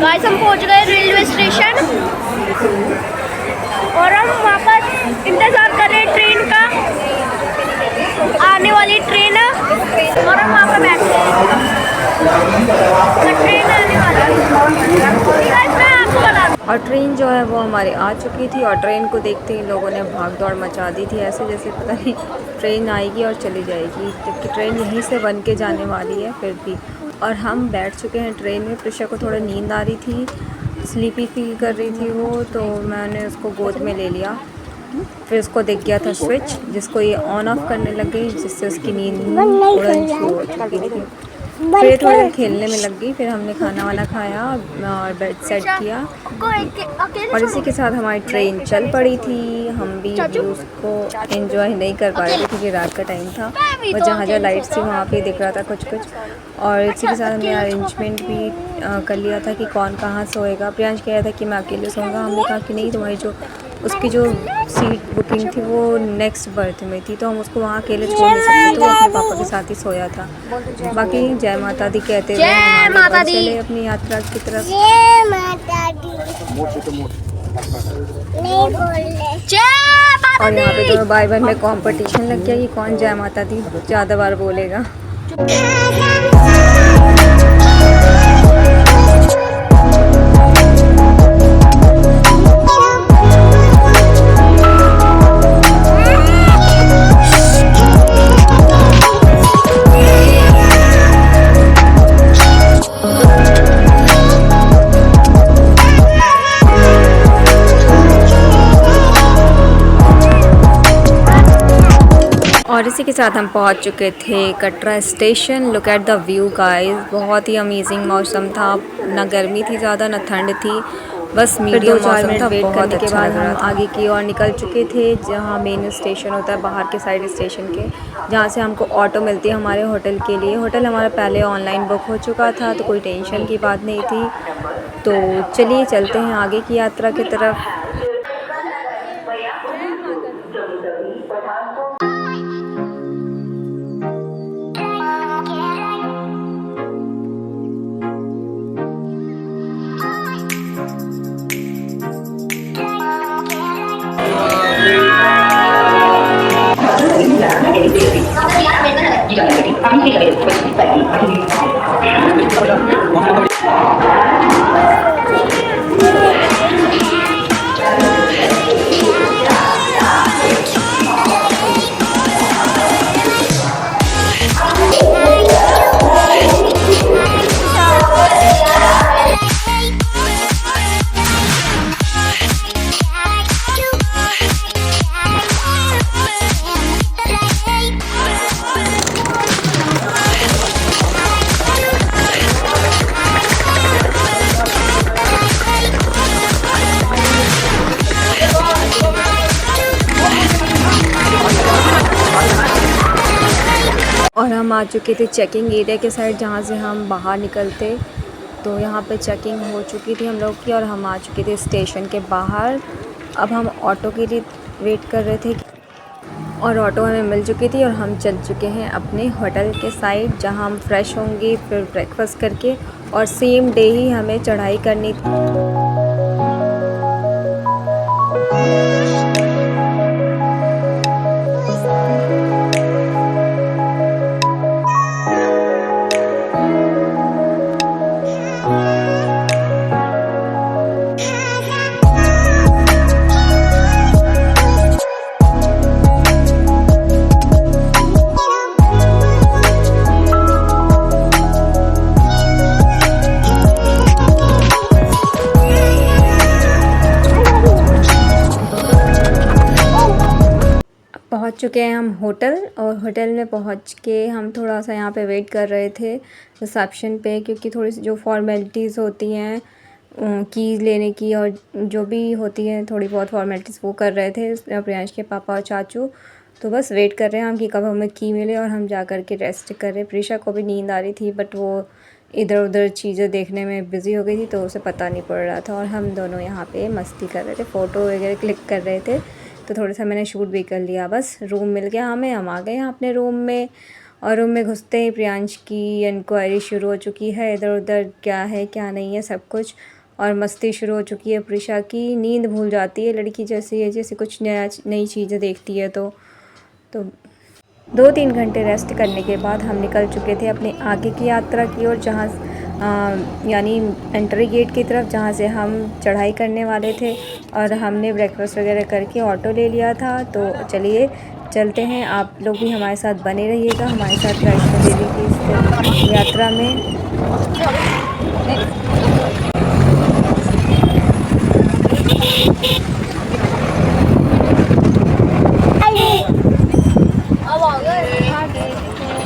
Guys हम पहुंच गए रेलवे स्टेशन और हम वहाँ पर इंतज़ार कर रहे हैं ट्रेन का, आने वाली ट्रेन है और हम वहाँ पर बैठ गए तो ट्रेन आने वाला है। और ट्रेन जो है वो हमारी आ चुकी थी और ट्रेन को देखते ही लोगों ने भाग दौड़ मचा दी थी, ऐसे जैसे पता नहीं ट्रेन आएगी और चली जाएगी, जबकि ट्रेन यहीं से बन के जाने वाली है फिर भी। और हम बैठ चुके हैं ट्रेन में। प्रिशा को थोड़ा नींद आ रही थी, स्लीपी फील कर रही थी वो, तो मैंने उसको गोद में ले लिया। फिर उसको दिख गया था स्विच जिसको ये ऑन ऑफ करने लग गई, जिससे उसकी नींद उड़न छू हो चुकी थी। फिर थोड़ी देर खेलने में लग गई। फिर हमने खाना वाना खाया और बेड सेट किया और इसी के साथ हमारी ट्रेन चल पड़ी थी। हम भी उसको एंजॉय नहीं कर पा रहे थे क्योंकि रात का टाइम था और जहाँ जहाँ लाइट्स थी वहाँ पे दिख रहा था कुछ कुछ। और इसी के साथ हमने अरेंजमेंट भी कर लिया था कि कौन कहाँ सोएगा। प्रियांश कह रहा था कि मैं अकेले सोऊंगा, हमने कहा कि नहीं, तुम्हारी जो उसकी जो सीट बुकिंग थी वो नेक्स्ट बर्थ में थी तो हम उसको वहाँ अकेले छोड़ नहीं सकते, तो वो अपने पापा के साथ ही सोया था। बाकी जय माता दी कहते हुए हम आगे चले अपनी यात्रा की तरफ। जय माता दी। और यहाँ पे तो बाय बाय में कंपटीशन लग गया कि कौन जय माता दी ज़्यादा बार बोलेगा। और इसी के साथ हम पहुंच चुके थे Katra station. Look at the view guys, बहुत ही अमेजिंग मौसम था, ना गर्मी थी ज़्यादा ना ठंड थी, बस मीडियम मौसम था। वेट करने के बाद हम आगे की ओर निकल चुके थे जहां मेन स्टेशन होता है बाहर के साइड स्टेशन के, जहां से हमको ऑटो मिलती है हमारे होटल के लिए। होटल हमारा पहले ऑनलाइन बुक हो चुका था तो कोई टेंशन की बात नहीं थी। तो चलिए चलते हैं आगे की यात्रा की तरफ। और हम आ चुके थे चेकिंग एरिया के साइड जहाँ से हम बाहर निकलते, तो यहाँ पे चेकिंग हो चुकी थी हम लोग की और हम आ चुके थे स्टेशन के बाहर। अब हम ऑटो के लिए वेट कर रहे थे और ऑटो हमें मिल चुकी थी और हम चल चुके हैं अपने होटल के साइड जहाँ हम फ्रेश होंगे फिर ब्रेकफास्ट करके, और सेम डे ही हमें चढ़ाई करनी थी। पहुंच चुके हैं हम होटल, और होटल में पहुंच के हम थोड़ा सा यहाँ पे वेट कर रहे थे रिसेप्शन पे, क्योंकि थोड़ी सी जो फॉर्मेलिटीज़ होती हैं कीज़ लेने की और जो भी होती हैं थोड़ी बहुत फॉर्मेलिटीज़ वो कर रहे थे प्रियांश के पापा और चाचू। तो बस वेट कर रहे हैं हम कि कब हमें की मिले और हम जा कर के रेस्ट करें। प्रिशा को भी नींद आ रही थी बट वो इधर उधर चीज़ें देखने में बिज़ी हो गई थी तो उसे पता नहीं पड़ रहा था, और हम दोनों यहाँ पे मस्ती कर रहे थे, फ़ोटो वगैरह क्लिक कर रहे थे। तो थोड़ा सा मैंने शूट भी कर लिया। बस रूम मिल गया हमें, हम आ गए हैं अपने रूम में, और रूम में घुसते ही प्रियांश की इंक्वायरी शुरू हो चुकी है, इधर उधर क्या है क्या नहीं है सब कुछ। और मस्ती शुरू हो चुकी है प्रिशा की। नींद भूल जाती है लड़की जैसे है, जैसे कुछ नई चीज़ें देखती है। तो 2-3 घंटे रेस्ट करने के बाद हम निकल चुके थे अपने आगे की यात्रा की ओर, जहाँ यानी एंट्री गेट की तरफ, जहाँ से हम चढ़ाई करने वाले थे। और हमने ब्रेकफास्ट वगैरह करके ऑटो ले लिया था। तो चलिए चलते हैं, आप लोग भी हमारे साथ बने रहिएगा, हमारे साथ वैष्णो देवी की इस यात्रा में।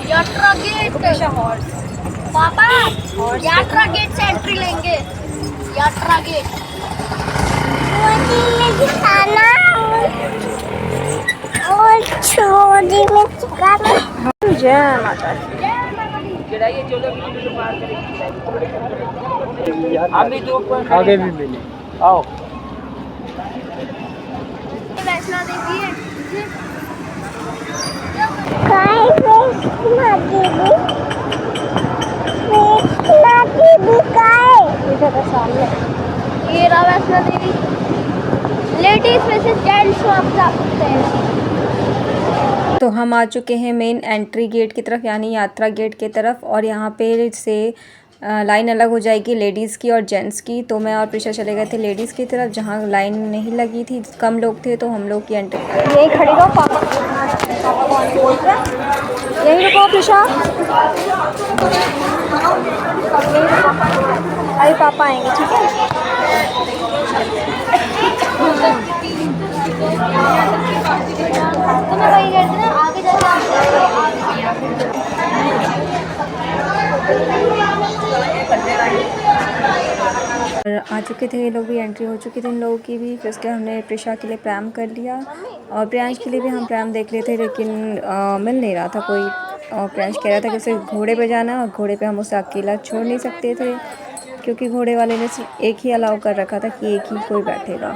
यात्रा गेट पापा, यात्रा गेट से एंट्री लेंगे। यात्रा गेट और छोटी में चुकाना। जय माता दी। आगे भी मिली। आओ वैष्णो देवी है। ये रहा Vaishno Devi. Ladies versus gents आप जा सकते हैं। तो हम आ चुके हैं मेन एंट्री गेट की तरफ, यानी यात्रा गेट की तरफ। और यहाँ पे से लाइन अलग हो जाएगी लेडीज़ की और जेंट्स की। तो मैं और प्रिशा चले गए थे लेडीज़ की तरफ, जहाँ लाइन नहीं लगी थी, कम लोग थे, तो हम लोग की एंट्री। यही खड़ी रहो पापा, पापा कौन बोल रहे हैं? यही रुको प्रिशा। अरे पापा आएंगे, ठीक है। तो मैं वही कहती ना, आगे आ चुके थे ये लोग भी, एंट्री हो चुकी थी इन लोगों की भी। फिर उसके हमने प्रिशा के लिए प्रैम कर लिया और प्रियांश के लिए भी हम प्रैम देख रहे थे, लेकिन मिल नहीं रहा था कोई। और प्रियांश कह रहा था कि उसे घोड़े पे जाना, और घोड़े पे हम उसे अकेला छोड़ नहीं सकते थे, क्योंकि घोड़े वाले ने सिर्फ एक ही अलाउ कर रखा था कि एक ही कोई बैठेगा,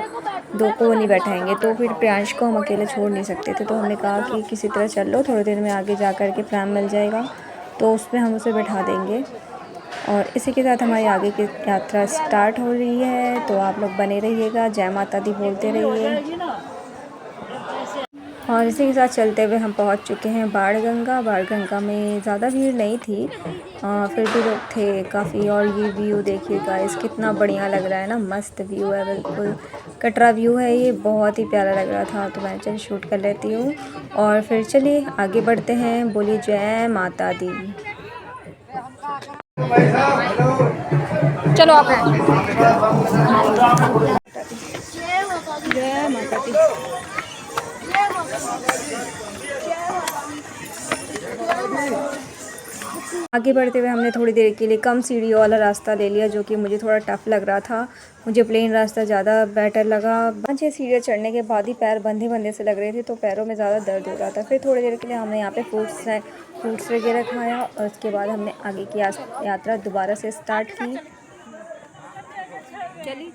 दो को नहीं बैठाएंगे। तो फिर प्रियांश को हम अकेले छोड़ नहीं सकते थे। तो हमने कहा कि किसी तरह चल लो, थोड़ी देर में आगे जा कर के प्रैम मिल जाएगा, तो उसमें हम उसे बैठा देंगे। और इसी के साथ हमारी आगे की यात्रा स्टार्ट हो रही है। तो आप लोग बने रहिएगा, जय माता दी बोलते रहिए। और इसी के साथ चलते हुए हम पहुंच चुके हैं बाणगंगा में ज़्यादा भीड़ नहीं थी, फिर भी लोग थे काफ़ी। और ये व्यू देखिए गाइस, कितना बढ़िया लग रहा है ना, मस्त व्यू है, बिल्कुल कटरा व्यू है ये, बहुत ही प्यारा लग रहा था। तो मैं चल शूट कर लेती हूँ और फिर चलिए आगे बढ़ते हैं। बोलिए जय माता दी। चलो आप जय माता दी। आगे बढ़ते हुए हमने थोड़ी देर के लिए कम सीढ़ियों वाला रास्ता ले लिया, जो कि मुझे थोड़ा टफ लग रहा था। मुझे प्लेन रास्ता ज़्यादा बेटर लगा। 5-6 सीढ़ियाँ चढ़ने के बाद ही पैर बंधे बंधे से लग रहे थे, तो पैरों में ज़्यादा दर्द हो रहा था। फिर थोड़ी देर के लिए हमने यहाँ पे फ्रूट्स वगैरह खाया, और उसके बाद हमने आगे की यात्रा दोबारा से स्टार्ट की। चलिए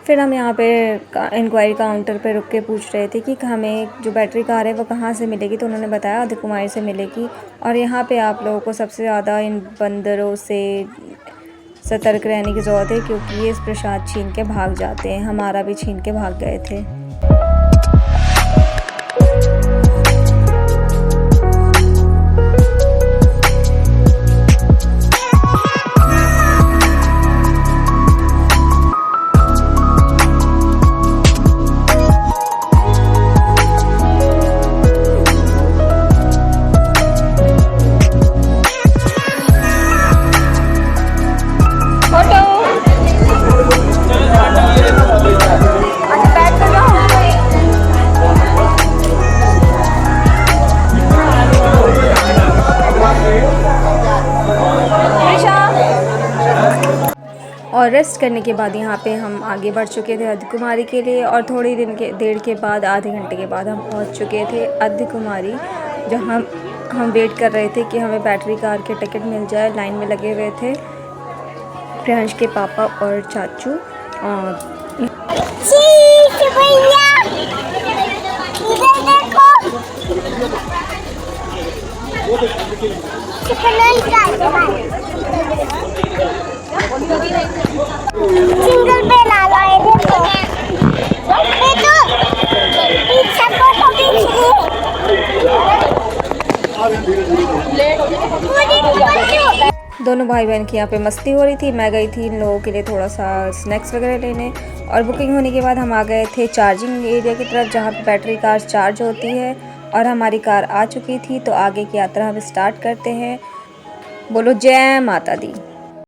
फिर हम यहाँ पे इंक्वायरी काउंटर पे रुक के पूछ रहे थे कि हमें जो बैटरी कार है वो कहाँ से मिलेगी। तो उन्होंने बताया अधिकुमारी से मिलेगी। और यहाँ पे आप लोगों को सबसे ज़्यादा इन बंदरों से सतर्क रहने की ज़रूरत है, क्योंकि ये इस प्रसाद छीन के भाग जाते हैं। हमारा भी छीन के भाग गए थे। रेस्ट करने के बाद यहाँ पे हम आगे बढ़ चुके थे अर्धकुमारी के लिए, और थोड़ी देर के बाद, आधे घंटे के बाद हम पहुँच चुके थे अर्धकुमारी, जहाँ हम वेट कर रहे थे कि हमें बैटरी कार के टिकट मिल जाए। लाइन में लगे हुए थे प्रियांश के पापा और चाचू। और सिंगल पे ला लाए दोनों भाई बहन की यहाँ पे मस्ती हो रही थी। मैं गई थी इन लोगों के लिए थोड़ा सा स्नैक्स वगैरह लेने, और बुकिंग होने के बाद हम आ गए थे चार्जिंग एरिया की तरफ, जहाँ पे बैटरी कार चार्ज होती है। और हमारी कार आ चुकी थी, तो आगे की यात्रा हम स्टार्ट करते हैं। बोलो जय माता दी।